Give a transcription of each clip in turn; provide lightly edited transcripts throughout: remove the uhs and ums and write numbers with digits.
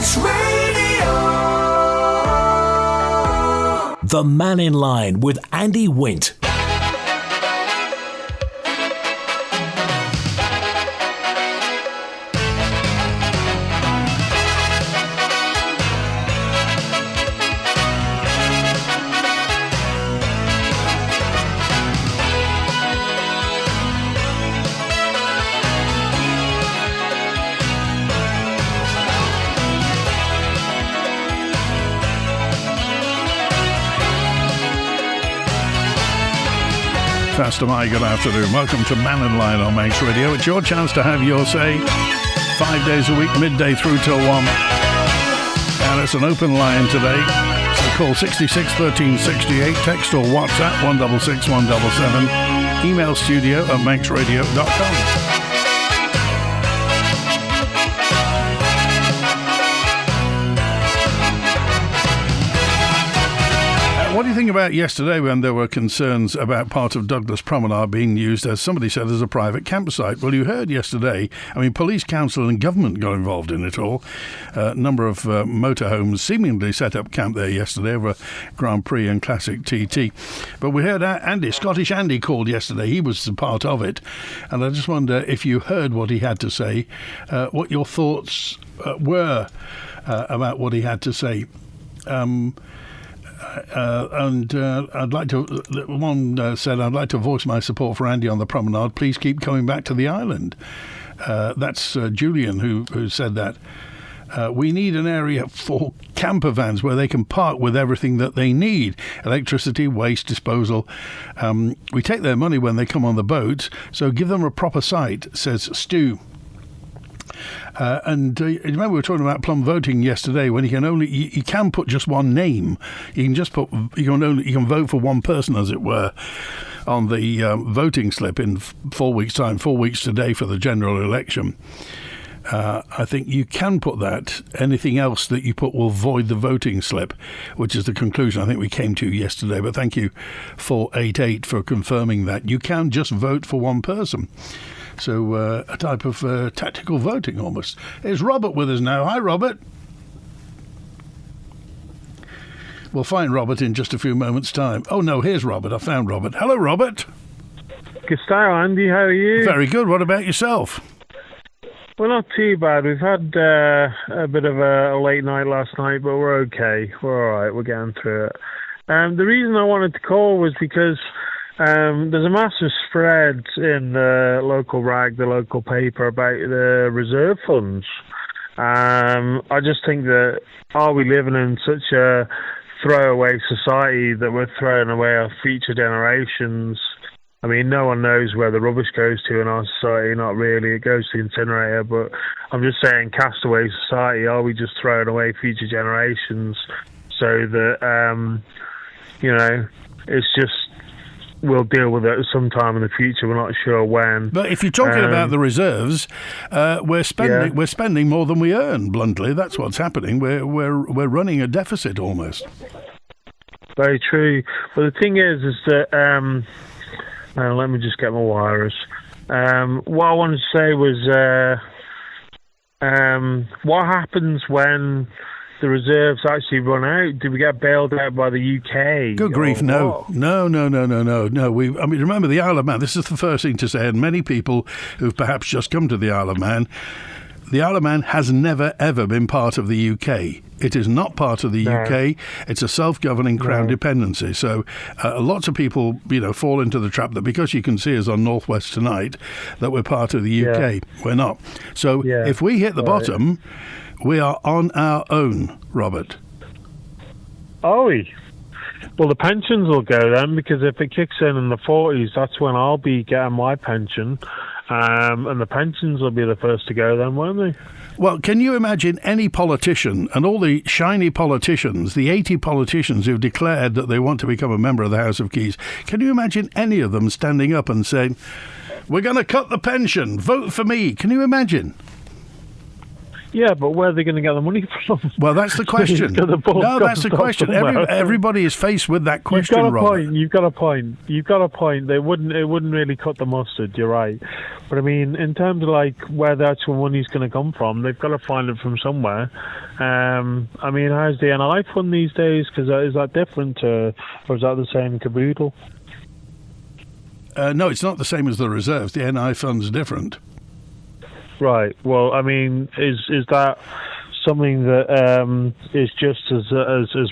Manx Radio. The Mannin Line with Andy Wint. Pastor Mike, good afternoon. Welcome to Mannin Line on Manx Radio. It's your chance to have your say 5 days a week, midday through till 1. And it's an open line today. So call 66 13 68, text or WhatsApp 166 177, email studio@manxradio.com. What do you think about yesterday when there were concerns about part of Douglas Promenade being used, as somebody said, as a private campsite? Well, you heard yesterday, police, council and government got involved in it all. A number of motorhomes seemingly set up camp there yesterday over Grand Prix and Classic TT. But we heard Andy, Scottish Andy called yesterday. He was a part of it. And I just wonder if you heard what he had to say, what your thoughts were about what he had to say. I'd like to. One said, "I'd like to voice my support for Andy on the promenade. Please keep coming back to the island." That's Julian who said that. We need an area for camper vans where they can park with everything that they need: electricity, waste disposal. We take their money when they come on the boat, so give them a proper site, says Stu. And remember we were talking about plum voting yesterday, when you can put just one name. You can vote for one person, as it were, on the voting slip in 4 weeks' time, 4 weeks today for the general election. I think you can put that. Anything else that you put will void the voting slip, which is the conclusion I think we came to yesterday. But thank you 488 for confirming that. You can just vote for one person. So a type of tactical voting almost. Here's Robert with us now. Hi, Robert. We'll find Robert in just a few moments' time. Oh, no, here's Robert. I found Robert. Hello, Robert. Good style, Andy. How are you? Very good. What about yourself? Well, not too bad. We've had a bit of a late night last night, but we're okay. We're all right. We're getting through it. The reason I wanted to call was because there's a massive spread in the local rag, the local paper, about the reserve funds. I just think that, are we living in such a throwaway society that we're throwing away our future generations? I mean, no one knows where the rubbish goes to in our society, not really. It goes to the incinerator, but I'm just saying, castaway society, are we just throwing away future generations so that, it's just, we'll deal with it sometime in the future. We're not sure when. But if you're talking about the reserves, we're spending more than we earn. Bluntly, that's what's happening. We're running a deficit almost. Very true. But the thing is that let me just get my wires. What I wanted to say was, what happens when the reserves actually run out? Do we get bailed out by the UK? Good grief, no. No. Remember the Isle of Man. This is the first thing to say, and many people who've perhaps just come to the Isle of Man, the Isle of Man has never, ever been part of the UK. It is not part of the UK. It's a self-governing Crown dependency. So lots of people, fall into the trap that because you can see us on Northwest Tonight, that we're part of the UK. We're not. So if we hit the bottom, we are on our own, Robert. Are we? Well, the pensions will go then, because if it kicks in the 40s, that's when I'll be getting my pension. And the pensions will be the first to go then, won't they? Well, can you imagine any politician, and all the shiny politicians, the 80 politicians who've declared that they want to become a member of the House of Keys, can you imagine any of them standing up and saying, we're going to cut the pension, vote for me? Can you imagine? Yeah, but where are they going to get the money from? Well, that's the question. No, that's the question. Everybody is faced with that question, Robert. You've got a point. It wouldn't really cut the mustard. You're right. But I mean, in terms of like where the actual money's going to come from, they've got to find it from somewhere. I mean, how's the NI fund these days? Because is that different, or is that the same caboodle? No, it's not the same as the reserves. The NI fund's different. Right. Well, I mean, is that something that is just as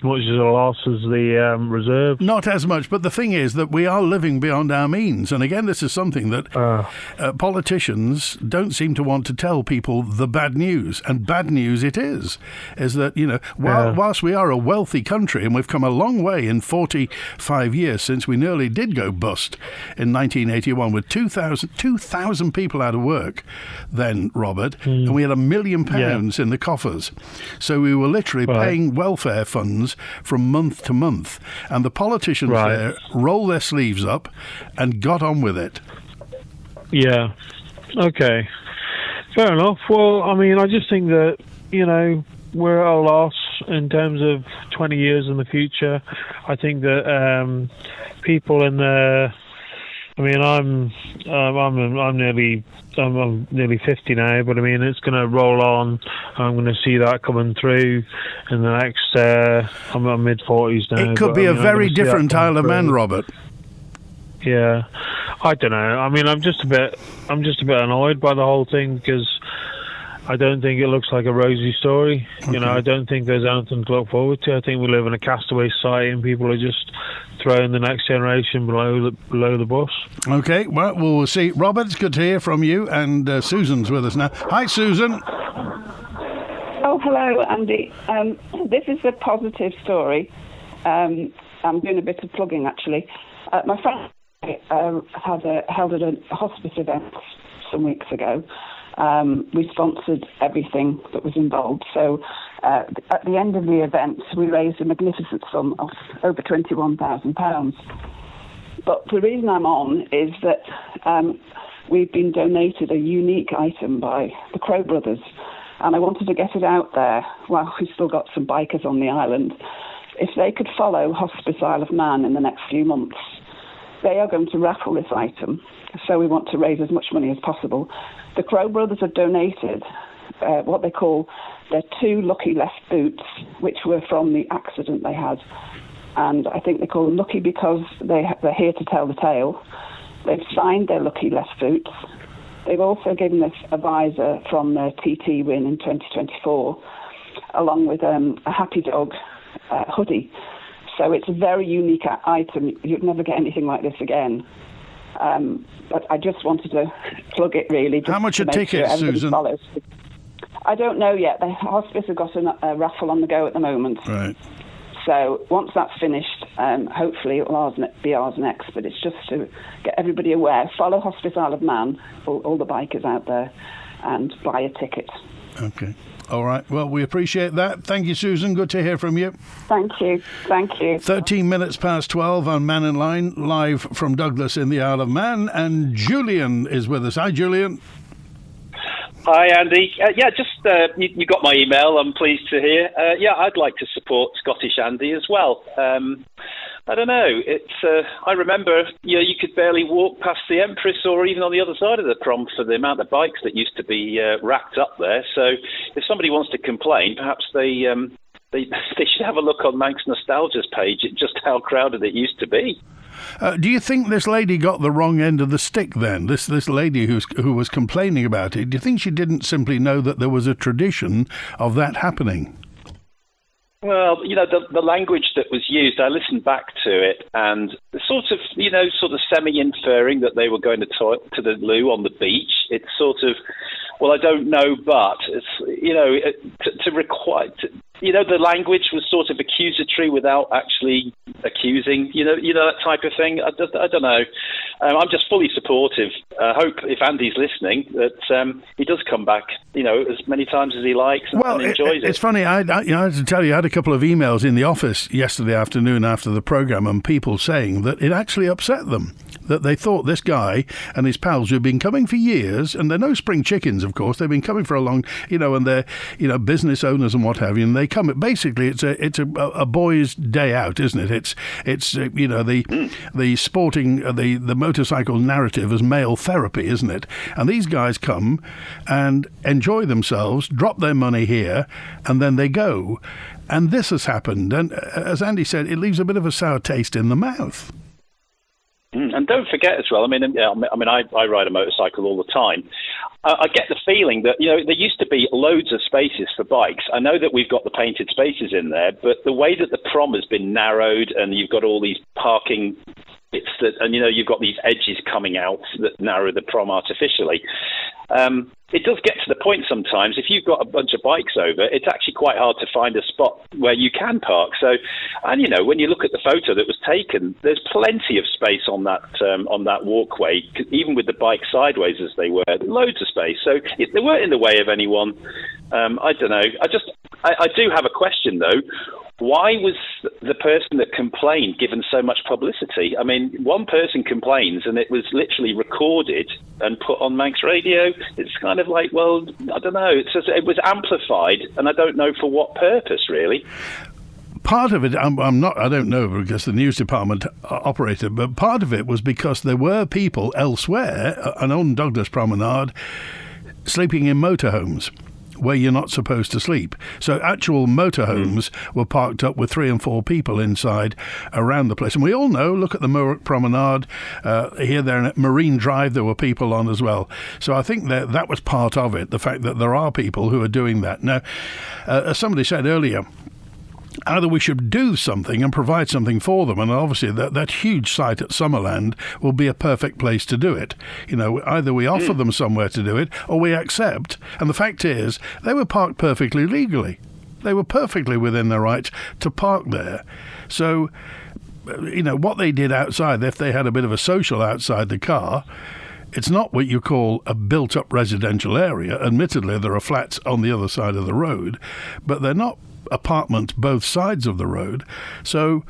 much as a loss as the reserve? Not as much, but the thing is that we are living beyond our means. And again, this is something that politicians don't seem to want to tell people the bad news. And bad news it is that, you know, whilst we are a wealthy country and we've come a long way in 45 years since we nearly did go bust in 1981 with 2,000 people out of work then, Robert, and we had £1 million in the coffers. So we were literally paying welfare funds from month to month. And the politicians there rolled their sleeves up and got on with it. Yeah. Okay. Fair enough. Well, I mean, I just think that, you know, we're at a loss in terms of 20 years in the future. I think that people in the... I mean, I'm nearly 50 now, but I mean, it's going to roll on. I'm going to see that coming through in the next. I'm mid 40s now. It could be a very different Isle of Man, Robert. Yeah, I don't know. I mean, I'm just a bit annoyed by the whole thing because I don't think it looks like a rosy story. Okay. You know, I don't think there's anything to look forward to. I think we live in a castaway society and people are just throwing the next generation below the bus. Okay, well, we'll see. Robert, it's good to hear from you, and Susan's with us now. Hi, Susan. Oh, hello, Andy. This is a positive story. I'm doing a bit of plugging, actually. My friend held a hospice event some weeks ago. We sponsored everything that was involved. So at the end of the event, we raised a magnificent sum of over £21,000. But the reason I'm on is that we've been donated a unique item by the Crow Brothers. And I wanted to get it out there while we've still got some bikers on the island. If they could follow Hospice Isle of Man in the next few months, they are going to raffle this item. So we want to raise as much money as possible. The Crow Brothers have donated what they call their 2 lucky left boots, which were from the accident they had. And I think they call them lucky because they're here to tell the tale. They've signed their lucky left boots. They've also given us a visor from their TT win in 2024, along with a Happy Dog hoodie. So it's a very unique item. You'd never get anything like this again. But I just wanted to plug it, really. Just how much a ticket, sure Susan? Follows. I don't know yet. The hospice have got a raffle on the go at the moment. Right. So once that's finished, hopefully it will be ours next. But it's just to get everybody aware. Follow Hospice Isle of Man, all the bikers out there, and buy a ticket. Okay. All right. Well, we appreciate that. Thank you, Susan. Good to hear from you. Thank you. 13 minutes past 12 on Mannin Line, live from Douglas in the Isle of Man. And Julian is with us. Hi, Julian. Hi, Andy. You got my email. I'm pleased to hear. I'd like to support Scottish Andy as well. I don't know. I remember, you could barely walk past the Empress or even on the other side of the prom for the amount of bikes that used to be racked up there. So if somebody wants to complain, perhaps they should have a look on Manx Nostalgia's page at just how crowded it used to be. Do you think this lady got the wrong end of the stick then? This lady who was complaining about it, do you think she didn't simply know that there was a tradition of that happening? Well, the language that was used, I listened back to it and sort of semi-inferring that they were going to the loo on the beach. It's sort of, well, I don't know, but it's, to require... the language was sort of accusatory without actually accusing, that type of thing. I don't know. I'm just fully supportive. I hope if Andy's listening that he does come back as many times as he likes and enjoys it. It's funny. I had to tell you, I had a couple of emails in the office yesterday afternoon after the programme, and people saying that it actually upset them, that they thought this guy and his pals who've been coming for years, and they're no spring chickens, of course. They've been coming for a long, and they're, business owners and what have you. And they come. Basically, it's a boys' day out, isn't it? It's the sporting, the motorcycle narrative as male therapy, isn't it? And these guys come and enjoy themselves, drop their money here, and then they go. And this has happened. And as Andy said, it leaves a bit of a sour taste in the mouth. And don't forget as well, I ride a motorcycle all the time. I get the feeling that, there used to be loads of spaces for bikes. I know that we've got the painted spaces in there, but the way that the prom has been narrowed and you've got all these parking bits and you've got these edges coming out that narrow the prom artificially. It does get to the point sometimes, if you've got a bunch of bikes over, it's actually quite hard to find a spot where you can park. So, and when you look at the photo that was taken, there's plenty of space on that walkway, even with the bike sideways as they were, loads of space. So they weren't in the way of anyone. I don't know. I do have a question though. Why was the person that complained given so much publicity? I mean, one person complains and it was literally recorded and put on Manx radio. It's kind of like, well, I don't know. It was amplified, and I don't know for what purpose, really. Part of it, I don't know because the news department operated, but part of it was because there were people elsewhere, on Douglas Promenade, sleeping in motorhomes where you're not supposed to sleep. So actual motorhomes were parked up with 3 and 4 people inside around the place. And we all know, look at the Murrock Promenade, here, there, at Marine Drive, there were people on as well. So I think that was part of it, the fact that there are people who are doing that. Now, as somebody said earlier, either we should do something and provide something for them, and obviously that huge site at Summerland will be a perfect place to do it. Either we offer them somewhere to do it, or we accept. And the fact is, they were parked perfectly legally. They were perfectly within their rights to park there. So, what they did outside, if they had a bit of a social outside the car, it's not what you call a built-up residential area. Admittedly, there are flats on the other side of the road, but they're not apartments both sides of the road. So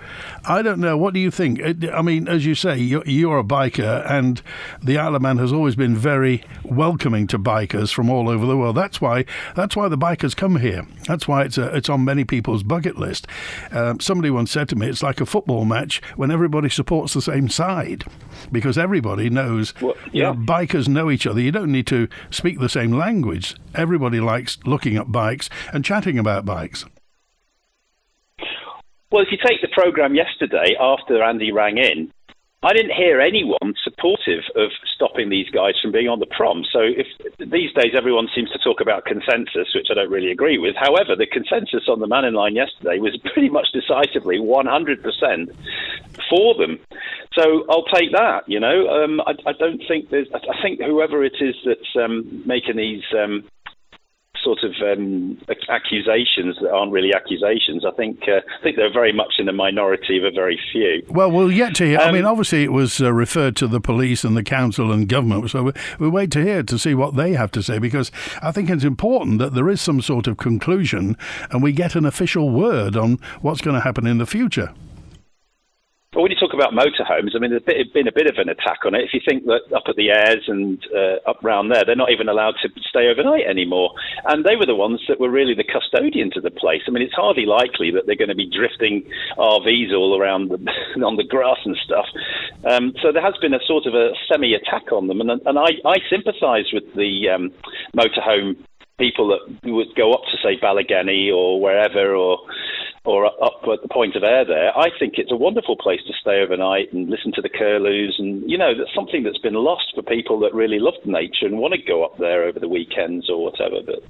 I don't know. What do you think? As you say, you're a biker, and the Isle of Man has always been very welcoming to bikers from all over the world. That's why the bikers come here. That's why it's on many people's bucket list. Somebody once said to me, it's like a football match when everybody supports the same side, because everybody knows. Well, yeah. Bikers know each other. You don't need to speak the same language. Everybody likes looking at bikes and chatting about bikes. Well, if you take the programme yesterday after Andy rang in, I didn't hear anyone supportive of stopping these guys from being on the prom. So if these days everyone seems to talk about consensus, which I don't really agree with. However, the consensus on the Mannin Line yesterday was pretty much decisively 100% for them. So I'll take that, I don't think I think whoever it is that's making these sort of accusations that aren't really accusations. I think they're very much in the minority of a very few. Well, we'll yet to hear. Obviously it was referred to the police and the council and government, so we'll wait to hear to see what they have to say, because I think it's important that there is some sort of conclusion and we get an official word on what's going to happen in the future. Well, when you talk about motorhomes, there's been a bit of an attack on it. If you think that up at the Airs and up round there, they're not even allowed to stay overnight anymore. And they were the ones that were really the custodians of the place. It's hardly likely that they're going to be drifting RVs all around on the grass and stuff. So there has been a sort of a semi-attack on them. And I sympathise with the motorhome people that would go up to, say, Ballygenny or wherever, or up at the Point of Ayr there. I think it's a wonderful place to stay overnight and listen to the curlews, and that's something that's been lost for people that really love nature and want to go up there over the weekends or whatever. But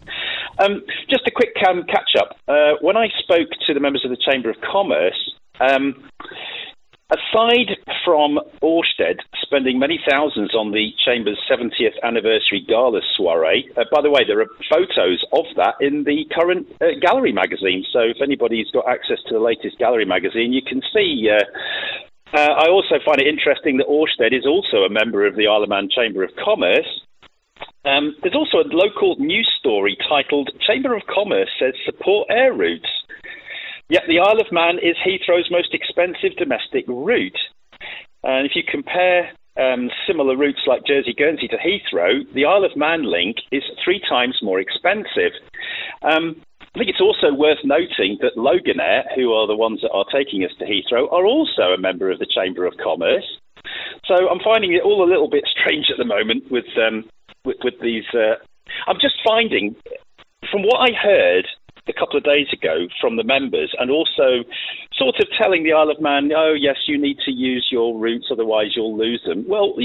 just a quick catch up. When I spoke to the members of the Chamber of Commerce, aside from Orsted spending many thousands on the Chamber's 70th anniversary gala soiree, by the way, there are photos of that in the current gallery magazine. So if anybody's got access to the latest gallery magazine, you can see. I also find it interesting that Orsted is also a member of the Isle of Man Chamber of Commerce. There's also a local news story titled "Chamber of Commerce says support air routes." Yet the Isle of Man is Heathrow's most expensive domestic route. And if you compare similar routes like Jersey-Guernsey to Heathrow, the Isle of Man link is 3 times more expensive. I think it's also worth noting that Loganair, who are the ones that are taking us to Heathrow, are also a member of the Chamber of Commerce. So I'm finding it all a little bit strange at the moment with these. I'm just finding, from what I heard a couple of days ago from the members, and also sort of telling the Isle of Man, oh, yes, you need to use your routes, otherwise you'll lose them. Well,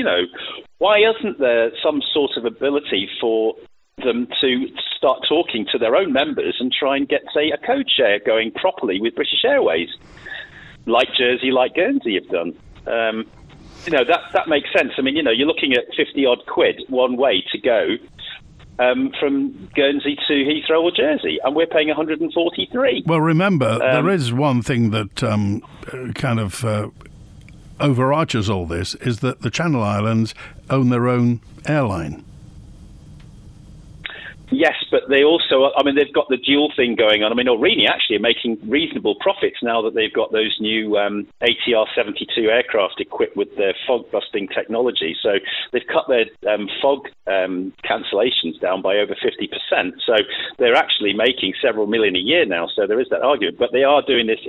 why isn't there some sort of ability for them to start talking to their own members and try and get, say, a code share going properly with British Airways, like Jersey, like Guernsey have done? That makes sense. I mean, you're looking at 50-odd quid one way to go from Guernsey to Heathrow or Jersey, and we're paying 143. Well, remember, there is one thing that kind of overarches all this, is that the Channel Islands own their own airline. Yes, but they also, they've got the dual thing going on. Aurigny actually are making reasonable profits now that they've got those new ATR 72 aircraft equipped with their fog-busting technology. So they've cut their fog cancellations down by over 50%. So they're actually making several million a year now. So there is that argument. But they are doing this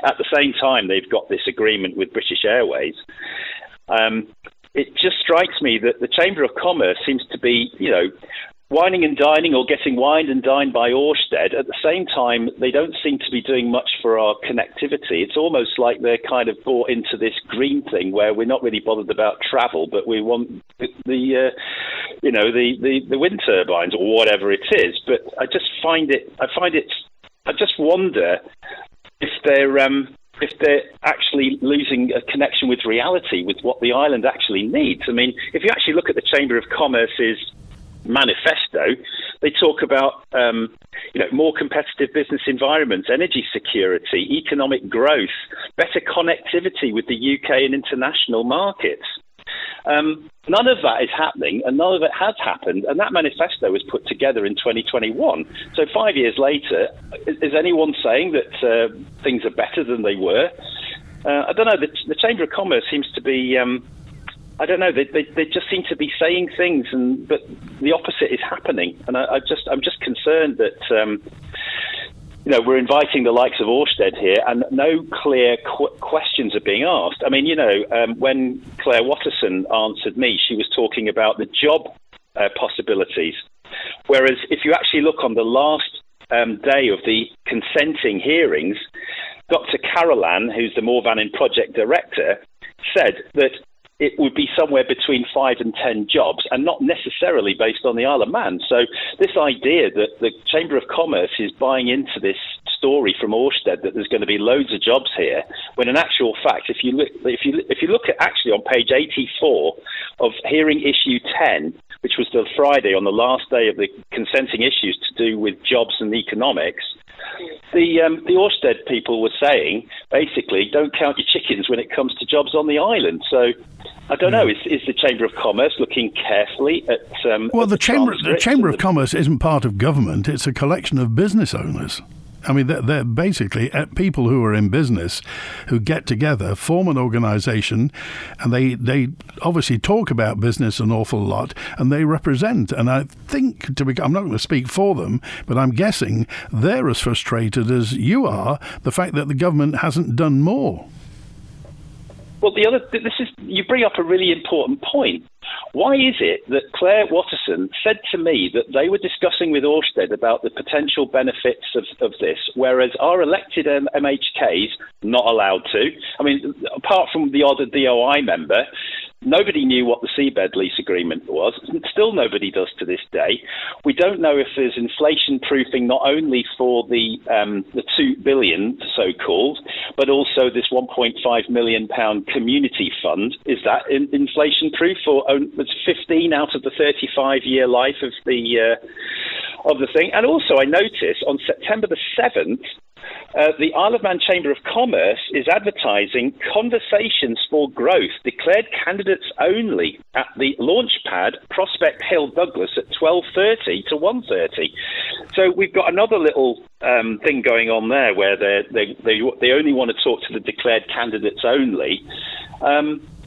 at the same time they've got this agreement with British Airways. It just strikes me that the Chamber of Commerce seems to be, wining and dining, or getting wined and dined by Orsted. At the same time, they don't seem to be doing much for our connectivity. It's almost like they're kind of bought into this green thing where we're not really bothered about travel, but we want the wind turbines or whatever it is. But I just I just wonder if they're actually losing a connection with reality, with what the island actually needs. If you actually look at the Chamber of Commerce's manifesto, they talk about more competitive business environments, energy security, economic growth, better connectivity with the UK and international markets. None of that is happening, and none of it has happened, and that manifesto was put together in 2021. So 5 years later, is anyone saying that things are better than they were? I don't know. The Chamber of Commerce seems to be I don't know. They just seem to be saying things, but the opposite is happening. And I'm just concerned that we're inviting the likes of Orsted here, and no clear questions are being asked. When Claire Watterson answered me, she was talking about the job possibilities. Whereas if you actually look on the last day of the consenting hearings, Dr. Carolan, who's the Morvannin project director, said that it would be somewhere between 5 and 10 jobs, and not necessarily based on the Isle of Man. So this idea that the Chamber of Commerce is buying into this story from Orsted that there's going to be loads of jobs here, when in actual fact, if you look at actually on page 84 of hearing issue 10, which was the Friday on the last day of the consenting issues to do with jobs and economics, the Orsted people were saying, basically, don't count your chickens when it comes to jobs on the island. So I don't know. Is the Chamber of Commerce looking carefully at? The Chamber of Commerce isn't part of government. It's a collection of business owners. They're basically people who are in business who get together, form an organisation, and they obviously talk about business an awful lot, and they represent. And I think, I'm not going to speak for them, but I'm guessing they're as frustrated as you are, the fact that the government hasn't done more. Well, you bring up a really important point. Why is it that Claire Watterson said to me that they were discussing with Orsted about the potential benefits of this, whereas our elected MHKs not allowed to? Apart from the odd DOI member, nobody knew what the seabed lease agreement was. Still nobody does to this day. We don't know if there's inflation proofing not only for the 2 billion, so-called, but also this £1.5 million community fund. Is that inflation proof, or was 15 out of the 35-year life of the thing? And also I noticed on September the 7th, the Isle of Man Chamber of Commerce is advertising Conversations for Growth, declared candidates only at the Launchpad, Prospect Hill, Douglas, at 12:30 to 1:30. So we've got another little thing going on there where they only want to talk to the declared candidates only.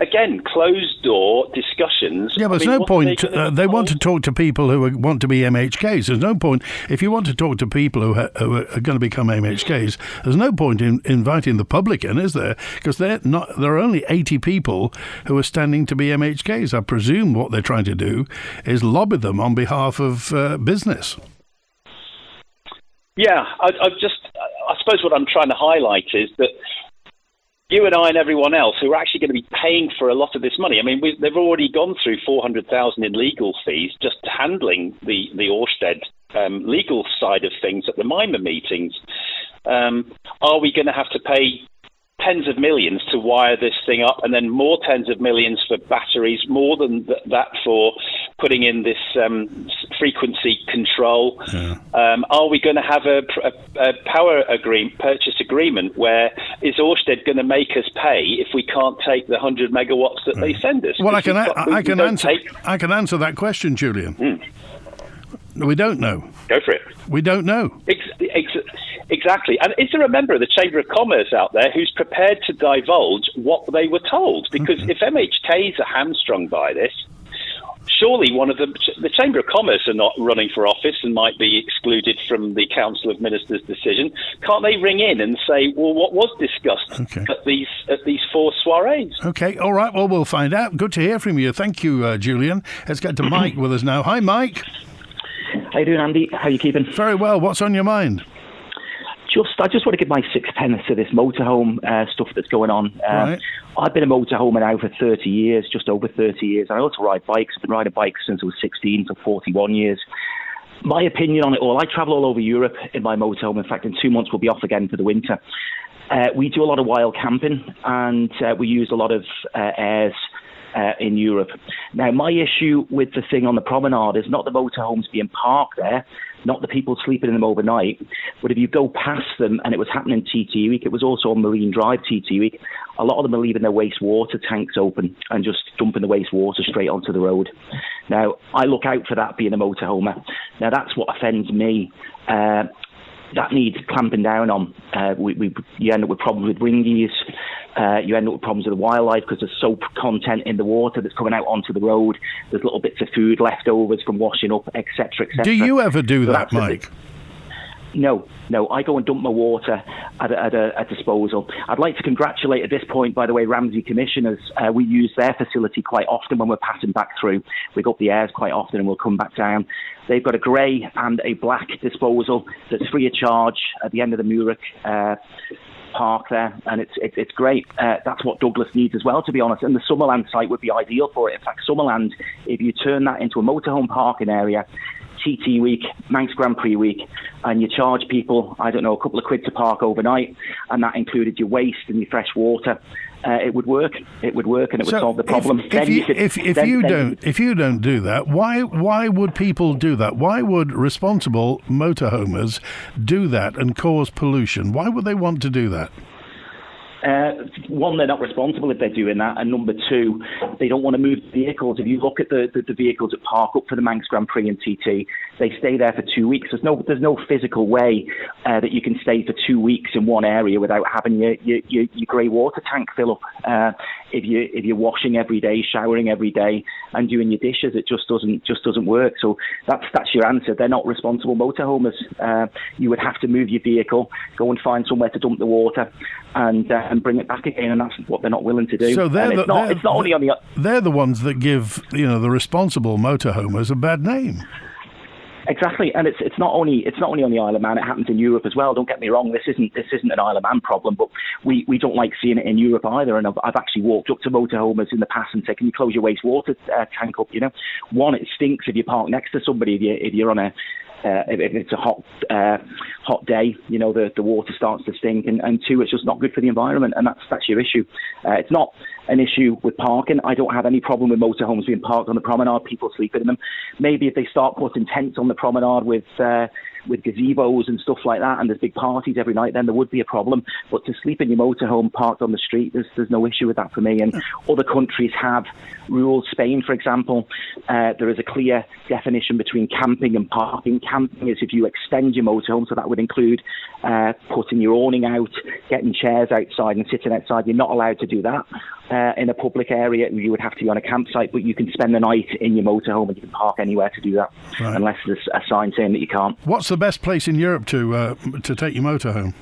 Again, closed door discussions. Yeah, but there's no point. They want to talk to people who want to be MHKs. There's no point. If you want to talk to people who are going to become MHKs, there's no point in inviting the public in, is there? Because there are only 80 people who are standing to be MHKs. I presume what they're trying to do is lobby them on behalf of business. Yeah, I suppose what I'm trying to highlight is that you and I and everyone else who are actually going to be paying for a lot of this money. I mean, they've already gone through 400,000 in legal fees just handling the Ørsted legal side of things at the MIMA meetings. Are we going to have to pay tens of millions to wire this thing up, and then more tens of millions for batteries, more than that for putting in this frequency control? Yeah. Are we going to have a purchase agreement where is Ørsted going to make us pay if we can't take the 100 megawatts that they send us? Well, I can answer that question, Julian. We don't know. Go for it. We don't know. Exactly. And is there a member of the Chamber of Commerce out there who's prepared to divulge what they were told? Because if MHKs are hamstrung by this, surely one of the Chamber of Commerce are not running for office and might be excluded from the Council of Ministers' decision. Can't they ring in and say, well, what was discussed at these four soirees? Okay, all right. Well, we'll find out. Good to hear from you. Thank you, Julian. Let's get to Mike with us now. Hi, Mike. How you doing, Andy? How you keeping? Very well. What's on your mind? I just want to give my sixpence to this motorhome stuff that's going on. Right. I've been a motorhomer now for 30 years, just over 30 years. I also ride bikes. I've been riding bikes since I was 16, so 41 years. My opinion on it all, I travel all over Europe in my motorhome. In fact, in 2 months, we'll be off again for the winter. We do a lot of wild camping, and we use a lot of airs in Europe. Now, my issue with the thing on the promenade is not the motorhomes being parked there, not the people sleeping in them overnight, but if you go past them, and it was happening TT Week, it was also on Marine Drive TT Week, a lot of them are leaving their wastewater tanks open and just dumping the wastewater straight onto the road. Now, I look out for that being a motorhomer. Now, that's what offends me. That needs clamping down on. You end up with problems with ringies. You end up with problems with the wildlife because there's soap content in the water that's coming out onto the road. There's little bits of food leftovers from washing up, etc., etc. Do you ever do that, Mike? No. I go and dump my water at a disposal. I'd like to congratulate at this point, by the way, Ramsey Commissioners. We use their facility quite often when we're passing back through. We go up the airs quite often and we'll come back down. They've got a grey and a black disposal that's free of charge at the end of the Murik park there, and it's great. That's what Douglas needs as well, to be honest, and the Summerland site would be ideal for it. In fact, Summerland, if you turn that into a motorhome parking area, TT Week, Manx Grand Prix Week, and you charge people, I don't know, a couple of quid to park overnight, and that included your waste and your fresh water, it would work. It would work, and it would solve the problem. If you don't do that, why would people do that? Why would responsible motorhomers do that and cause pollution? Why would they want to do that? One, they're not responsible if they're doing that, and number two, they don't want to move vehicles. If you look at the vehicles that park up for the Manx Grand Prix and TT, they stay there for 2 weeks. There's no physical way that you can stay for 2 weeks in one area without having your grey water tank fill up. If you're washing every day, showering every day, and doing your dishes, it just doesn't work. So that's your answer. They're not responsible motorhomers. You would have to move your vehicle, go and find somewhere to dump the water, and bring it back again, and that's what they're not willing to do. So they're the ones that give the responsible motorhomers a bad name. Exactly, and it's not only on the Isle of Man. It happens in Europe as well. Don't get me wrong. This isn't an Isle of Man problem, but we don't like seeing it in Europe either. And I've actually walked up to motorhomers in the past and said, "Can you close your wastewater tank up?" One, it stinks if you park next to somebody. If you're on if it's a hot day, the water starts to stink, and two, it's just not good for the environment, and that's your issue. It's not an issue with parking. I don't have any problem with motorhomes being parked on the promenade, people sleeping in them. Maybe if they start putting tents on the promenade with with gazebos and stuff like that, and there's big parties every night, then there would be a problem. But to sleep in your motorhome parked on the street, there's no issue with that for me. And other countries have rules. Spain, for example, there is a clear definition between camping and parking. Camping is if you extend your motorhome, so that would include putting your awning out, getting chairs outside and sitting outside. You're not allowed to do that in a public area. You would have to be on a campsite, but you can spend the night in your motorhome and you can park anywhere to do that, unless there's a sign saying that you can't. What's the best place in Europe to take your motorhome?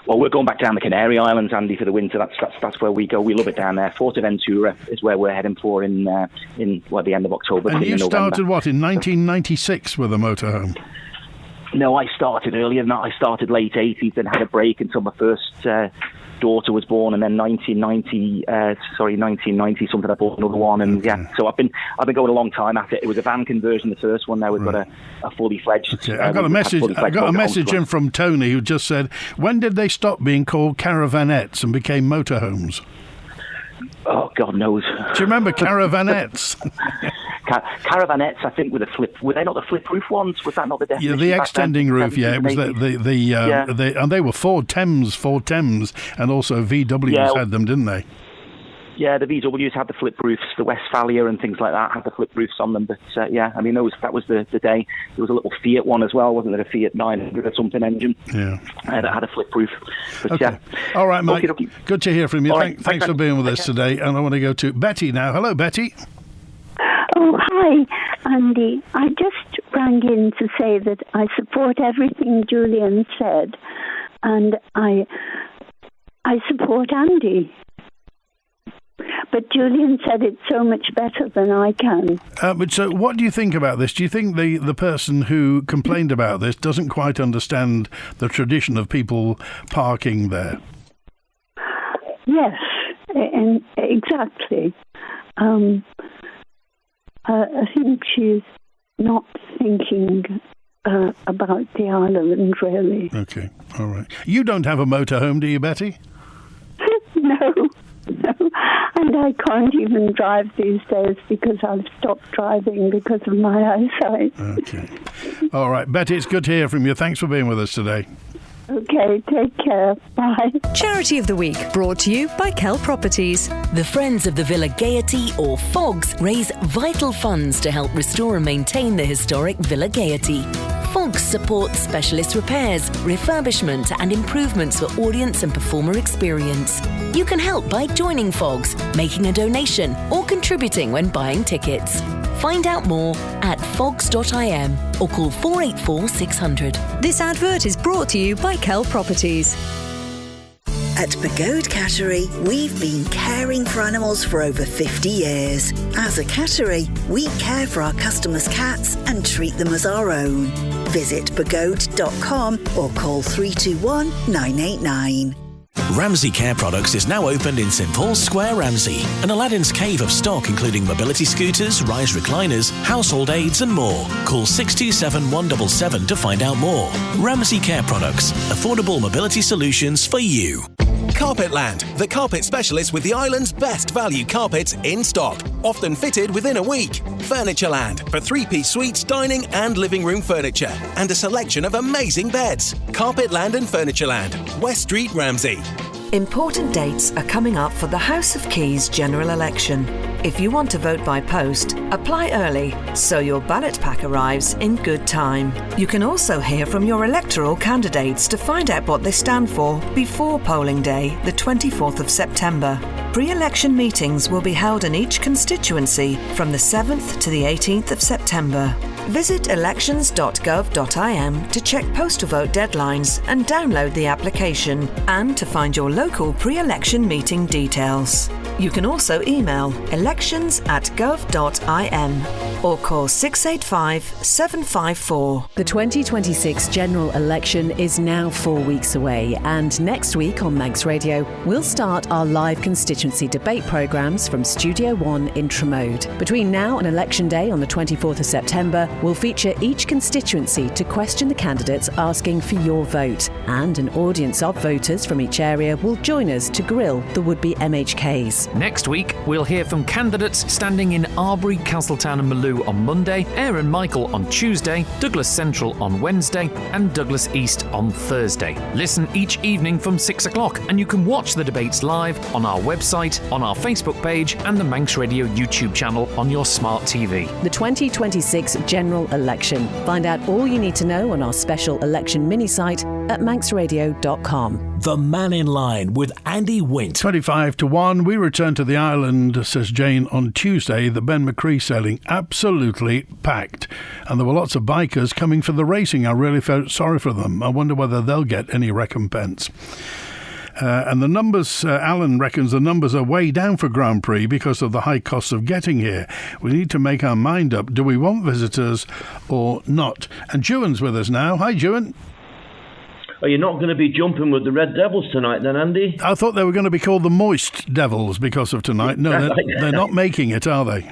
Well, we're going back down the Canary Islands, Andy, for the winter. That's where we go. We love it down there. Fuerteventura is where we're heading for in the end of October. And you started, what, in 1996 with a motorhome? No, I started earlier than that. I started late 80s and had a break until my first daughter was born, and then 1990 something, I bought another one, and so I've been going a long time at it. It was a van conversion, the first one. Now we've got a fully fledged. Okay. I got a message in from Tony, who just said, when did they stop being called caravanettes and became motorhomes? Oh, God knows. Do you remember caravanettes? Caravanettes, I think, were they not the flip roof ones? Was that not the definition? Yeah, the extending roof. Yeah, it was and they were Ford Thames, and also VWs had them, didn't they? Yeah, the VWs had the flip roofs, the Westphalia and things like that had the flip roofs on them. But I mean, that was the day. There was a little Fiat one as well, wasn't there? A Fiat 900 or something engine. Yeah, that had a flip roof. But, okay. All right, Mike. Okay. Good to hear from you. Thanks for being with us today. And I want to go to Betty now. Hello, Betty. Oh, hi, Andy. I just rang in to say that I support everything Julian said, and I support Andy. But Julian said it so much better than I can. But so what do you think about this? Do you think the person who complained about this doesn't quite understand the tradition of people parking there? Yes, and exactly. I think she's not thinking about the island, really. Okay, all right. You don't have a motorhome, do you, Betty? No. And I can't even drive these days because I've stopped driving because of my eyesight. Okay. All right, Betty, it's good to hear from you. Thanks for being with us today. Okay, take care. Bye. Charity of the Week, brought to you by Kell Properties. The Friends of the Villa Gaiety, or FOGS, raise vital funds to help restore and maintain the historic Villa Gaiety. FOGS supports specialist repairs, refurbishment and improvements for audience and performer experience. You can help by joining FOGS, making a donation or contributing when buying tickets. Find out more at fogs.im or call 484 600. This advert is brought to you by Kell Properties. At Pagode Cattery, we've been caring for animals for over 50 years. As a cattery, we care for our customers' cats and treat them as our own. Visit pagode.com or call 321 989. Ramsey Care Products is now opened in St Paul's Square, Ramsey. An Aladdin's cave of stock including mobility scooters, rise recliners, household aids and more. Call 627 177 to find out more. Ramsey Care Products. Affordable mobility solutions for you. Carpetland, the carpet specialist with the island's best value carpets in stock, often fitted within a week. Furnitureland, for three-piece suites, dining and living room furniture, and a selection of amazing beds. Carpetland and Furnitureland, West Street, Ramsey. Important dates are coming up for the House of Keys general election. If you want to vote by post, apply early so your ballot pack arrives in good time. You can also hear from your electoral candidates to find out what they stand for before polling day, the 24th of September. Pre-election meetings will be held in each constituency from the 7th to the 18th of September. Visit elections.gov.im to check postal vote deadlines and download the application, and to find your local pre-election meeting details. You can also email elections@gov.im or call 685 754. The 2026 general election is now 4 weeks away, and next week on Manx Radio, we'll start our live constituency debate programmes from Studio 1 in Tramode. Between now and Election Day on the 24th of September, we'll feature each constituency to question the candidates asking for your vote, and an audience of voters from each area will join us to grill the would-be MHKs. Next week, we'll hear from candidates standing in Arbury, Castletown and Maloo Waterloo on Monday, Ayr and Michael on Tuesday, Douglas Central on Wednesday, and Douglas East on Thursday. Listen each evening from 6 o'clock, and you can watch the debates live on our website, on our Facebook page, and the Manx Radio YouTube channel on your smart TV. The 2026 general election. Find out all you need to know on our special election mini site at manxradio.com. The Mannin Line with Andy Wint. 25-1. We return to the island, says Jane, on Tuesday. The Ben McCree sailing absolutely packed. And there were lots of bikers coming for the racing. I really felt sorry for them. I wonder whether they'll get any recompense. And the numbers, Alan reckons the numbers are way down for Grand Prix because of the high costs of getting here. We need to make our mind up. Do we want visitors or not? And Juan's with us now. Hi, Juan. Are you not going to be jumping with the Red Devils tonight then, Andy? I thought they were going to be called the Moist Devils because of tonight. No, they're not making it, are they?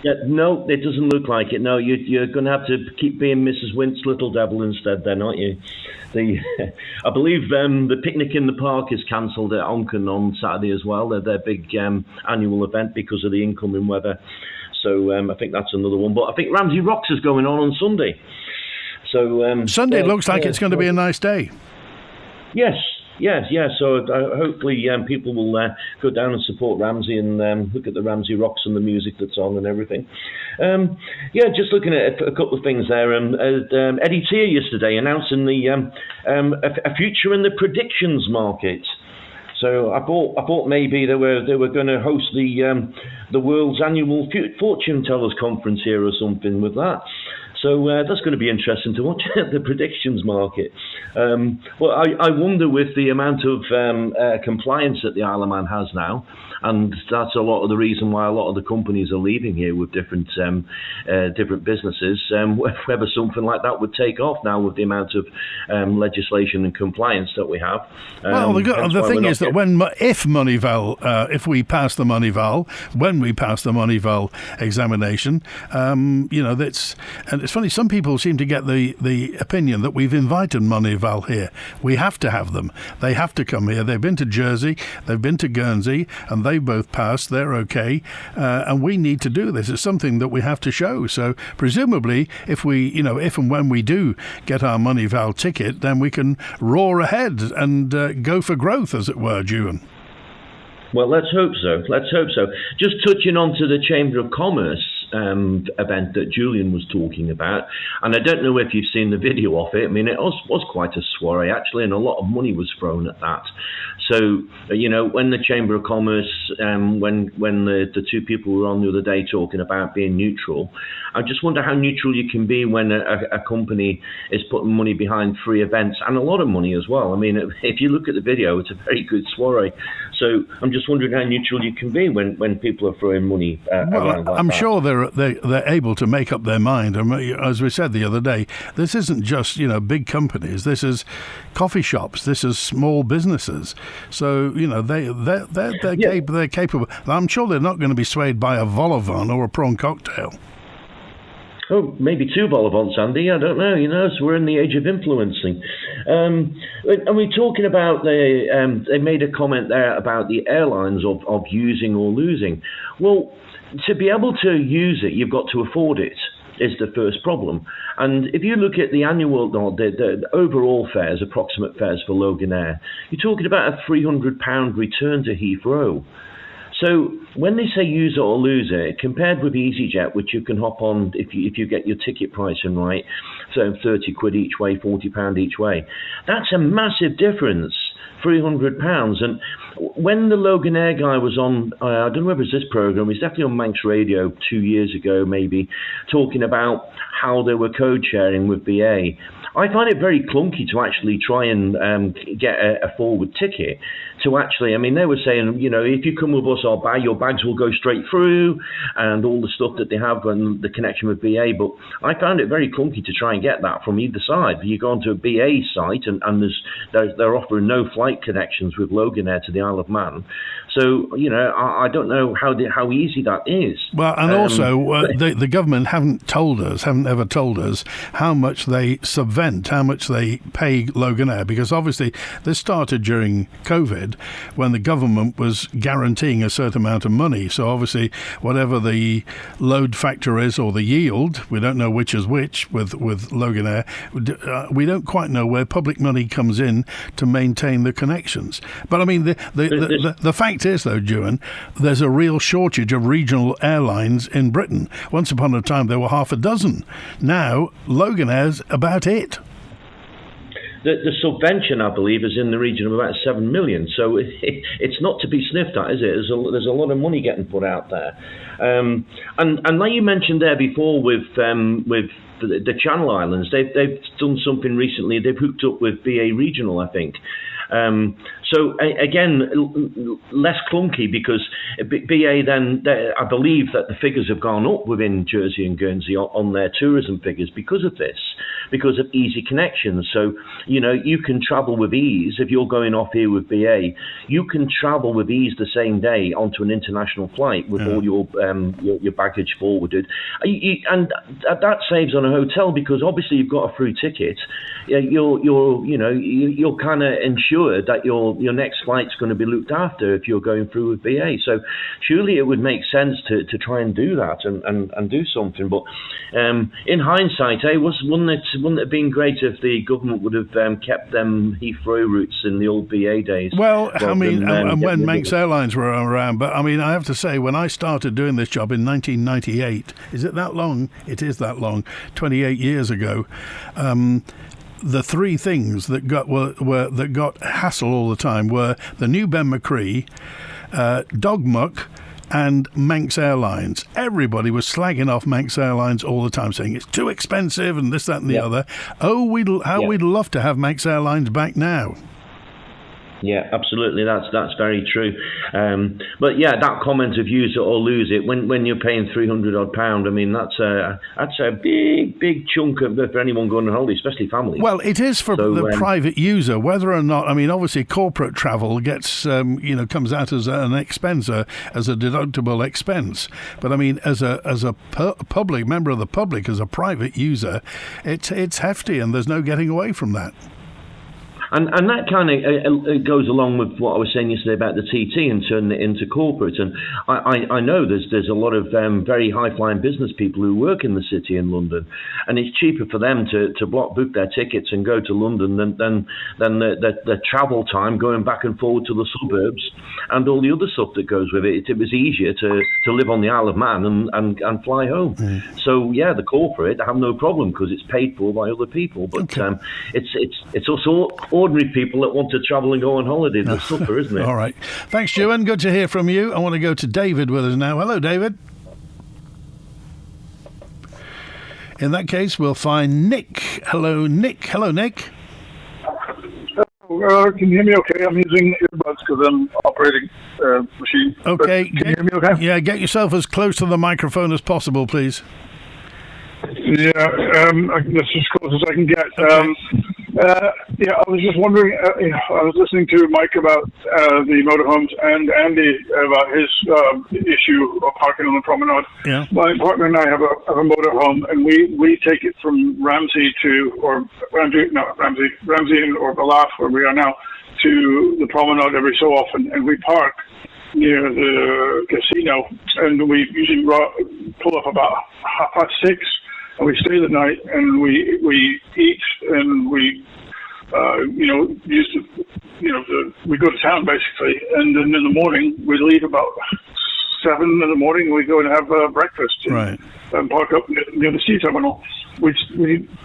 Yeah, no, it doesn't look like it. No, you're going to have to keep being Mrs. Wint's little devil instead then, aren't you? I believe the picnic in the park is cancelled at Onken on Saturday as well. They're their big annual event because of the incoming weather. So I think that's another one. But I think Ramsey Rocks is going on Sunday. So Sunday looks like it's going to be a nice day. Yes. So hopefully people will go down and support Ramsey and look at the Ramsey Rocks and the music that's on and everything. Just looking at a couple of things there. Eddie Tier yesterday announcing a future in the predictions market. So I thought maybe they were going to host the world's annual fortune tellers conference here or something with that. So that's going to be interesting to watch the predictions market. Well, I wonder with the amount of compliance that the Isle of Man has now, and that's a lot of the reason why a lot of the companies are leaving here with different businesses, whether something like that would take off now with the amount of legislation and compliance that we have. Well, the thing is that if we pass the Moneyval, when we pass the Moneyval examination, it's funny, some people seem to get the opinion that we've invited Moneyval here. We have to have them. They have to come here. They've been to Jersey, they've been to Guernsey, and they both passed. They're okay. And we need to do this. It's something that we have to show. So presumably, if and when we do get our Moneyval ticket, then we can roar ahead and go for growth, as it were, Juan. Well, let's hope so. Just touching on to the Chamber of Commerce event that Julian was talking about, and I don't know if you've seen the video of it. I mean, it was quite a soiree actually, and a lot of money was thrown at that. So when the Chamber of Commerce, when the two people were on the other day talking about being neutral, I just wonder how neutral you can be when a company is putting money behind free events, and a lot of money as well. I mean, if you look at the video, it's a very good soiree. So I'm just wondering how neutral you can be when people are throwing money around like I'm that. sure they're able to make up their mind. As we said the other day, this isn't just big companies. This is coffee shops. This is small businesses. So they're capable. I'm sure they're not going to be swayed by a vol au vent or a prawn cocktail. Oh, maybe two vol au vents, Andy. I don't know. So we're in the age of influencing. And we're talking about they made a comment there about the airlines of using or losing. Well, to be able to use it, you've got to afford it, is the first problem. And if you look at the overall fares, approximate fares for Loganair, you're talking about a £300 return to Heathrow. So when they say use it or lose it, compared with EasyJet, which you can hop on if you get your ticket pricing right, so 30 quid each way, £40 each way, that's a massive difference. £300. And when the Loganair guy was on, I don't know whether it's this programme, he's definitely on Manx Radio 2 years ago maybe, talking about how they were code sharing with BA. I find it very clunky to actually try and get a forward ticket. To actually, I mean, they were saying, if you come with us, your bags will go straight through, and all the stuff that they have and the connection with BA. But I found it very clunky to try and get that from either side. You go onto a BA site, and they're offering no no flight connections with Loganair to the Isle of Man. So, I don't know how easy that is. Well, and also, the government haven't ever told us how much they subvent, how much they pay Loganair, because obviously this started during COVID when the government was guaranteeing a certain amount of money. So obviously, whatever the load factor is or the yield, we don't know which is which with Loganair. We don't quite know where public money comes in to maintain the connections. But I mean, the fact is, though, Ewan, there's a real shortage of regional airlines in Britain. Once upon a time, there were half a dozen. Now, Loganair's about it. The subvention, I believe, is in the region of about 7 million. So it's not to be sniffed at, is it? There's a lot of money getting put out there. And like you mentioned there before with the Channel Islands, they've done something recently. They've hooked up with BA Regional, I think. So again, less clunky, because BA then, I believe that the figures have gone up within Jersey and Guernsey on their tourism figures because of this, because of easy connections. So, you can travel with ease. If you're going off here with BA, you can travel with ease the same day onto an international flight with all your baggage forwarded. And that saves on a hotel, because obviously you've got a through ticket. You're kind of ensured that your next flight's going to be looked after if you're going through with BA. So surely it would make sense to try and do that and do something. But in hindsight, wouldn't it have been great if the government would have kept them Heathrow routes in the old BA days? Well, I mean, and when Manx Airlines were around, but I mean, I have to say, when I started doing this job in 1998, is it that long? It is that long, 28 years ago. The three things that got hassle all the time were the new Ben McCree, Dog Muck, and Manx Airlines. Everybody was slagging off Manx Airlines all the time, saying it's too expensive and this, that, and the other. Oh, we'd love to have Manx Airlines back now. Yeah, absolutely. That's very true. But yeah, that comment of use it or lose it, when you're paying £300 odd, I mean, that's a big chunk for anyone going on holiday, especially families. Well, it is for the private user, whether or not. I mean, obviously, corporate travel gets comes out as an expense, as a deductible expense. But I mean, as a public member of the public, as a private user, it's hefty, and there's no getting away from that. And that kind of goes along with what I was saying yesterday about the TT and turning it into corporate. And I know there's a lot of very high-flying business people who work in the city in London, and it's cheaper for them to block book their tickets and go to London than the travel time going back and forward to the suburbs and all the other stuff that goes with it. It was easier to live on the Isle of Man and fly home. So yeah, the corporate have no problem because it's paid for by other people. But it's also ordinary people that want to travel and go on holiday that suffer, isn't it? All right. Thanks, Ewan. Good to hear from you. I want to go to David with us now. Hello, David. In that case, we'll find Nick. Hello, Nick. Hello, Nick. Can you hear me okay? I'm using earbuds because I'm operating machine. Okay. Can you hear me okay? Yeah, get yourself as close to the microphone as possible, please. Yeah, that's as close as I can get. Okay. I was just wondering, I was listening to Mike about the motorhomes and Andy about his issue of parking on the promenade. Yeah. My partner and I have a motorhome, and we take it from Ramsey or Ballaugh, where we are now, to the promenade every so often, and we park near the casino, and we usually pull up about 6:30, and we stay the night, and we eat, and we we go to town basically, and then in the morning we leave about 7 in the morning. We go and have breakfast, and park up near the sea terminal. We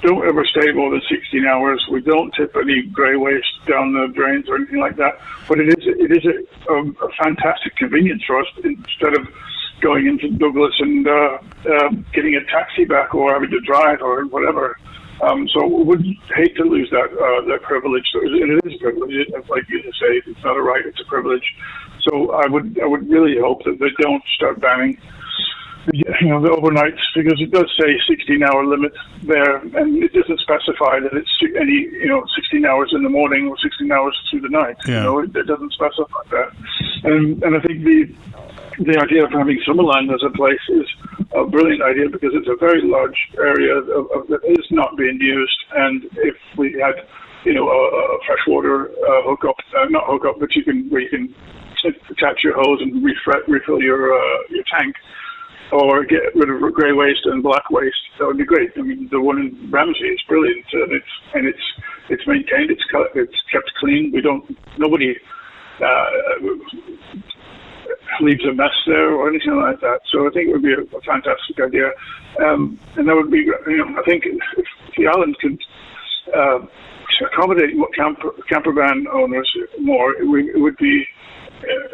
don't ever stay more than 16 hours. We don't tip any grey waste down the drains or anything like that. But it is a fantastic convenience for us, instead of going into Douglas and getting a taxi back or having to drive or whatever. So we would hate to lose that privilege. And it is a privilege, like you say. It's not a right; it's a privilege. So I would really hope that they don't start banning the overnights, because it does say 16-hour limit there, and it doesn't specify that it's 16 hours in the morning or 16 hours through the night. Yeah. It doesn't specify that. And I think the idea of having Summerland as a place is a brilliant idea, because it's a very large area that is not being used. And if we had, a freshwater not hookup, but where you can attach your hose and refill your tank, or get rid of grey waste and black waste, that would be great. I mean, the one in Ramsey is brilliant, and it's maintained, it's kept clean. Nobody leaves a mess there or anything like that. So I think it would be a fantastic idea, and that would be, I think if the island could accommodate camper van owners more, it would be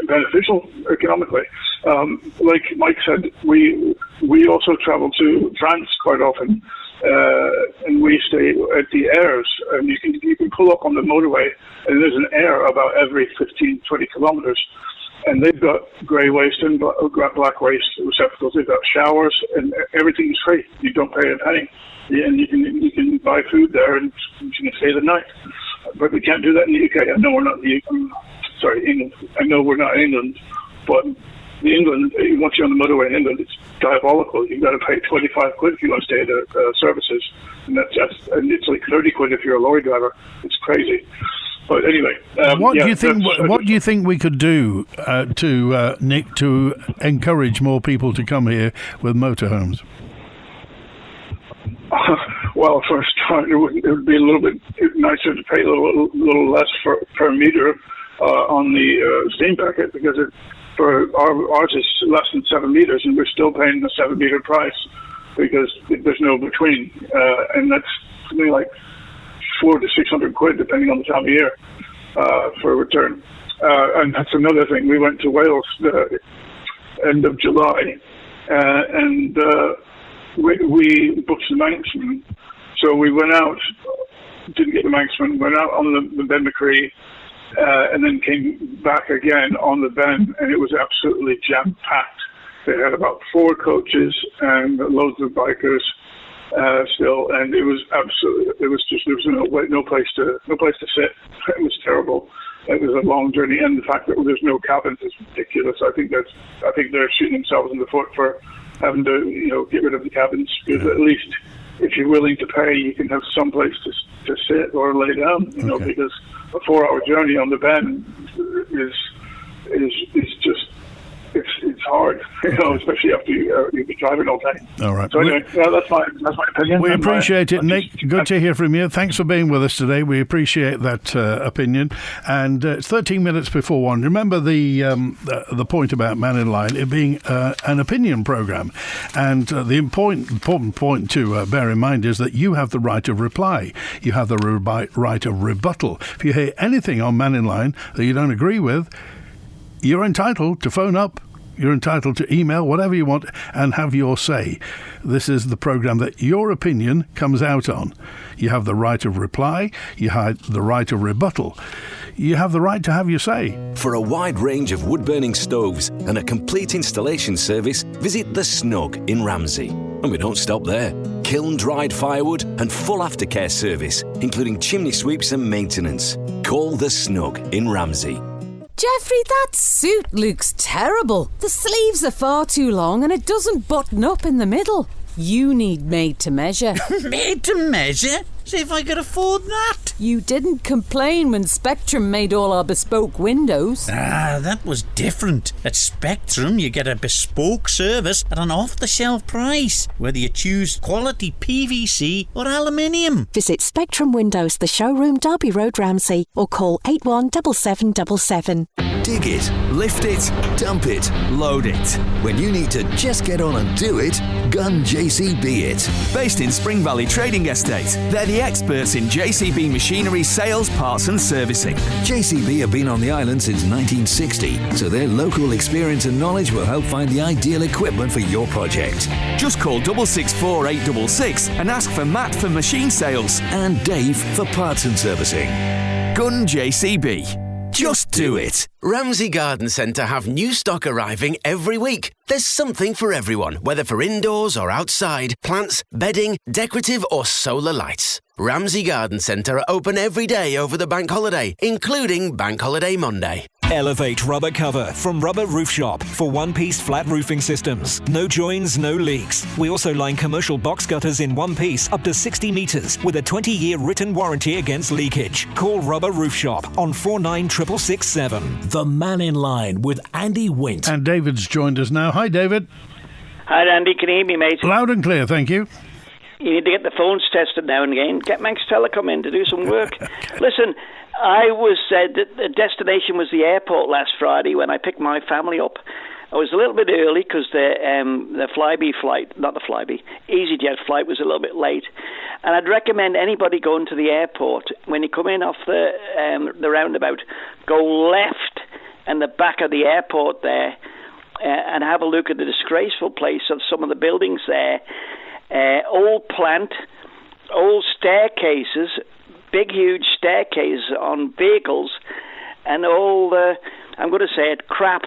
beneficial economically. Like Mike said, we also travel to France quite often, and we stay at the airs, and you can pull up on the motorway, and there's an air about every 15-20 kilometers, and they've got grey waste and black waste receptacles. They've got showers, and everything is free. You don't pay a penny, and you can buy food there, and you can stay the night. But we can't do that in the UK. I know we're not in the UK. Sorry, England. I know we're not in England, but in England, once you're on the motorway in England, it's diabolical. You've got to pay 25 quid if you want to stay at services, and it's like 30 quid if you're a lorry driver. It's crazy. But anyway, what do you think we could do Nick, to encourage more people to come here with motorhomes? Well, for a start, it would be a little bit nicer to pay a little less per meter on the steam packet, because ours is less than 7 meters, and we're still paying the 7 meter price because there's no between, and that's something like 400 to 600 quid depending on the time of year for a return. And that's another thing. We went to Wales the end of July, and we booked the Manxman. So we went out, didn't get the Manxman, went out on the Ben McCree, and then came back again on the Ben, and it was absolutely jam-packed. They had about 4 coaches and loads of bikers still, and it was absolutely, there was no place to sit. It was terrible. It was a long journey, and the fact that there's no cabins is ridiculous. I think they're shooting themselves in the foot for having to get rid of the cabins, because at least if you're willing to pay, you can have some place to sit or lay down. Because a 4-hour journey on the Ben is just it's hard, especially after you've been driving all day. All right. So anyway, that's my opinion. We appreciate it, Nick. Good to hear from you. Thanks for being with us today. We appreciate that opinion. And it's 13 minutes before 1. Remember the point about Mannin Line, it being an opinion programme. And the important point to bear in mind is that you have the right of reply. You have the right of rebuttal. If you hear anything on Mannin Line that you don't agree with, you're entitled to phone up. You're entitled to email, whatever you want, and have your say. This is the programme that your opinion comes out on. You have the right of reply. You have the right of rebuttal. You have the right to have your say. For a wide range of wood-burning stoves and a complete installation service, visit The Snug in Ramsey. And we don't stop there. Kiln-dried firewood and full aftercare service, including chimney sweeps and maintenance. Call The Snug in Ramsey. Jeffrey, that suit looks terrible. The sleeves are far too long and it doesn't button up in the middle. You need made to measure. Made to measure? See if I could afford that. You didn't complain when Spectrum made all our bespoke windows. Ah, that was different. At Spectrum, you get a bespoke service at an off-the-shelf price, whether you choose quality PVC or aluminium. Visit Spectrum Windows, the showroom, Derby Road, Ramsey, or call 817777. Dig it, lift it, dump it, load it. When you need to just get on and do it, Gun JCB it. Based in Spring Valley Trading Estate, they're the experts in JCB machinery sales, parts and servicing. JCB have been on the island since 1960, so their local experience and knowledge will help find the ideal equipment for your project. Just call 664 866 and ask for Matt for machine sales and Dave for parts and servicing. Gun JCB. Just do it. Ramsey Garden Centre have new stock arriving every week. There's something for everyone, whether for indoors or outside, plants, bedding, decorative or solar lights. Ramsey Garden Centre are open every day over the bank holiday, including Bank Holiday Monday. Elevate Rubber Cover from Rubber Roof Shop for one-piece flat roofing systems. No joins, no leaks. We also line commercial box gutters in one piece up to 60 metres with a 20-year written warranty against leakage. Call Rubber Roof Shop on 496667. The Mannin Line with Andy Wint. And David's joined us now. Hi, David. Hi, Andy. Can you hear me, mate? Loud and clear, thank you. You need to get the phones tested now and again. Get Max Telecom in to do some work. Listen, I was the destination was the airport last Friday when I picked my family up. I was a little bit early because the Flybe flight, not the Flybe, EasyJet flight was a little bit late. And I'd recommend anybody going to the airport, when you come in off the roundabout, go left and the back of the airport there and have a look at the disgraceful place of some of the buildings there. Old plant, old staircases, big huge staircases on vehicles, and all the, I'm going to say it, crap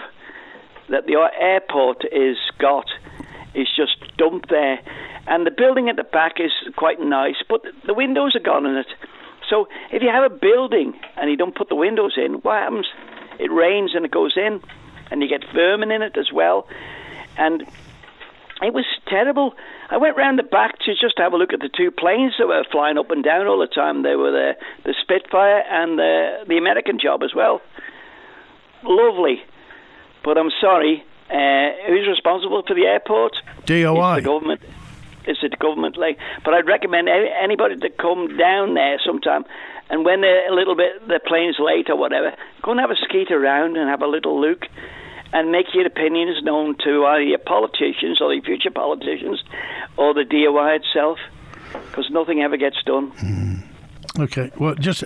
that the airport is just dumped there. And the building at the back is quite nice, but the windows are gone in it. So if you have a building and you don't put the windows in, what happens? It rains and it goes in, and you get vermin in it as well. And it was terrible. I went round the back to just have a look at the two planes that were flying up and down all the time. They were the Spitfire and the American job as well. Lovely. But I'm sorry, who's responsible for the airport? DOI. It's the government. It's the government. But I'd recommend anybody to come down there sometime, and when the plane's late or whatever, go and have a skeet around and have a little look, and make your opinions known to either your politicians or the future politicians or the DOI itself, because nothing ever gets done. Okay, well, just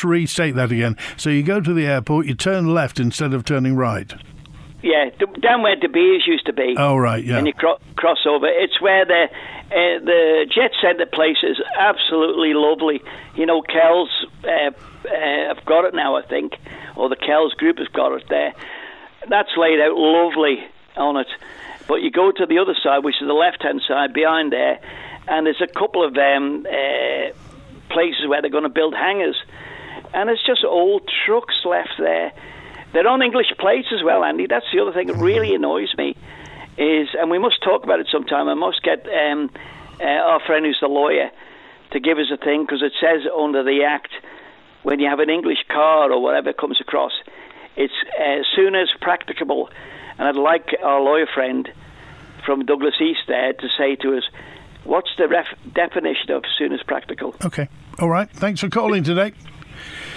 restate that again. So you go to the airport, you turn left instead of turning right. Yeah, down where De Beers used to be. Oh, right, yeah. And you cross over. It's where the Jet Centre place is absolutely lovely. You know, Kells have got it now, I think, or the Kells group has got it there. That's laid out lovely on it. But you go to the other side, which is the left-hand side behind there, and there's a couple of places where they're going to build hangars. And it's just old trucks left there. They're on English plates as well, Andy. That's the other thing that really annoys me. And we must talk about it sometime. I must get our friend who's the lawyer to give us a thing, because it says under the Act, when you have an English car or whatever comes across, it's as soon as practicable. And I'd like our lawyer friend from Douglas East there to say to us, what's the definition of soon as practical? Okay. All right. Thanks for calling today.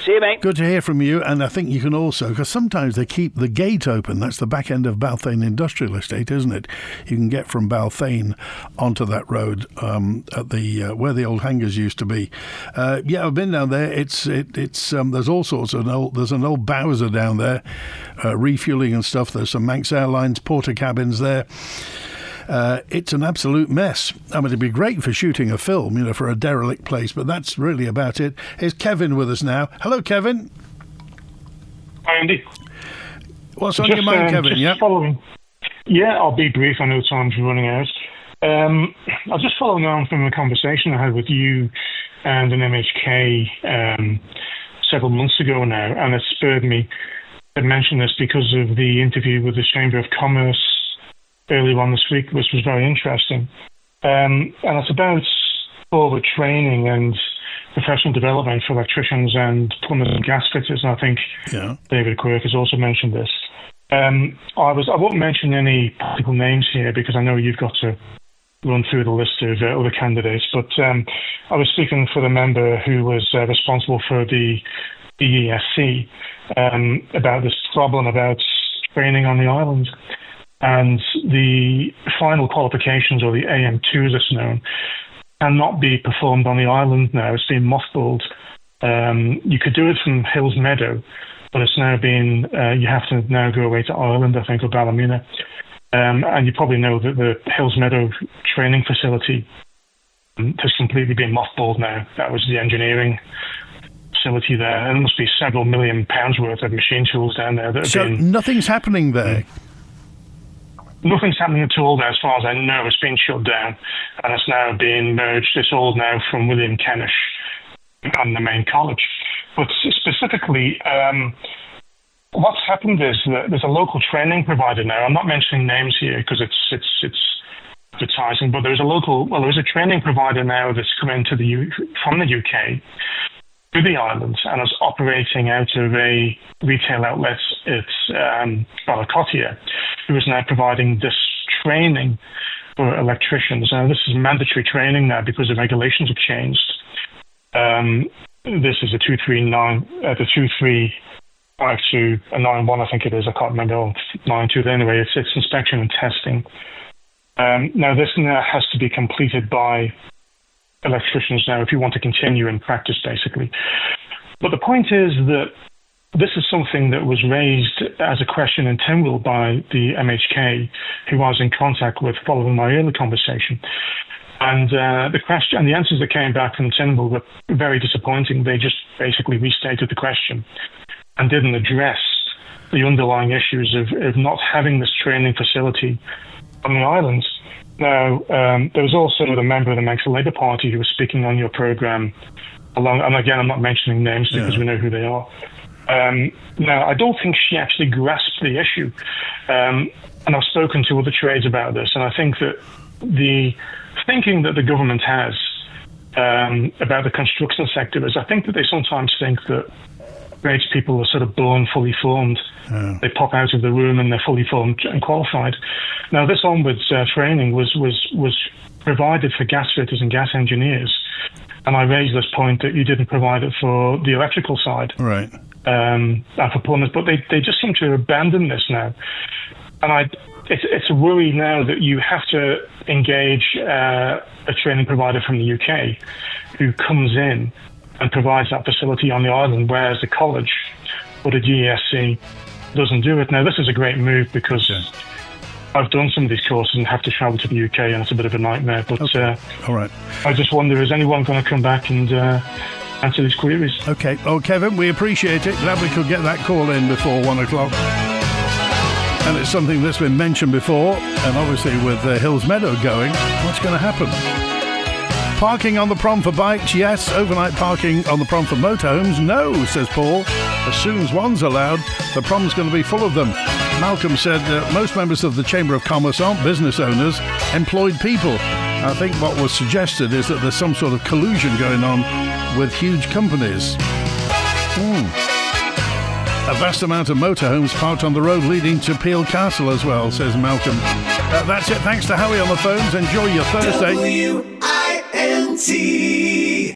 See you, mate. Good to hear from you. And I think you can also, because sometimes they keep the gate open. That's the back end of Balthane Industrial Estate, isn't it? You can get from Balthane onto that road at the where the old hangars used to be. Yeah, I've been down there. It's there's all sorts of there's an old Bowser down there, refueling and stuff. There's some Manx Airlines porter cabins there. It's an absolute mess. I mean, it'd be great for shooting a film, for a derelict place, but that's really about it. Here's Kevin with us now. Hello, Kevin. Hi, Andy. What's on your mind, Kevin? Yeah, following. Yeah, I'll be brief. I know time's running out. I was just following on from a conversation I had with you and an MHK several months ago now, and it spurred me to mention this because of the interview with the Chamber of Commerce earlier on this week, which was very interesting. And it's about forward training and professional development for electricians and plumbers and gas fitters. And I think David Quirk has also mentioned this. I won't mention any particular names here because I know you've got to run through the list of other candidates. But I was speaking for the member who was responsible for the ESC about this problem about training on the island. And the final qualifications, or the AM2 as it's known, cannot be performed on the island now. It's been mothballed. You could do it from Hills Meadow, but it's now been, you have to now go away to Ireland, I think, or Ballymena. And you probably know that the Hills Meadow training facility has completely been mothballed now. That was the engineering facility there, and there must be several £1 million worth of machine tools down there. So nothing's happening there? Nothing's happening at all there, as far as I know. It's been shut down, and it's now being merged. It's all now from William Kennish and the main college. But specifically, what's happened is that there's a local training provider now. I'm not mentioning names here because it's advertising, but there's a training provider now that's come into from the UK to the islands and is operating out of a retail outlet. It's Balakotia, who is now providing this training for electricians. Now, this is mandatory training now because the regulations have changed. This is a 2352, a 91, I think it is. I can't remember. 92. Anyway, it's inspection and testing. Now, this now has to be completed by electricians now if you want to continue in practice, basically. But the point is that this is something that was raised as a question in Tynwald by the MHK, who I was in contact with following my earlier conversation. And the question and the answers that came back from Tynwald were very disappointing. They just basically restated the question and didn't address the underlying issues of not having this training facility on the islands. Now, there was also a member of the Manx Labour Party who was speaking on your programme, and again, I'm not mentioning names because we know who they are. Now, I don't think she actually grasped the issue, and I've spoken to other trades about this, and I think that the thinking that the government has about the construction sector is, I think that they sometimes think that tradespeople are sort of born fully formed. They pop out of the room and they're fully formed and qualified. Now, this onwards training was provided for gas fitters and gas engineers, and I raised this point that you didn't provide it for the electrical side, right? And for plumbers, but they just seem to abandon this now, and it's a worry now that you have to engage a training provider from the UK who comes in and provides that facility on the island, whereas the college or the GESC doesn't do it. Now, this is a great move because I've done some of these courses and have to travel to the UK, and it's a bit of a nightmare. But all right, I just wonder, is anyone going to come back and answer these queries? Okay. Oh, Kevin, we appreciate it. Glad we could get that call in before 1 o'clock. And it's something that's been mentioned before, and obviously with Hills Meadow going, what's going to happen? Parking on the prom for bikes, yes. Overnight parking on the prom for motorhomes, no, says Paul. As soon as one's allowed, the prom's going to be full of them. Malcolm said most members of the Chamber of Commerce aren't business owners, employed people. I think what was suggested is that there's some sort of collusion going on with huge companies. A vast amount of motorhomes parked on the road leading to Peel Castle as well, says Malcolm. That's it. Thanks to Howie on the phones. Enjoy your Thursday. WINT.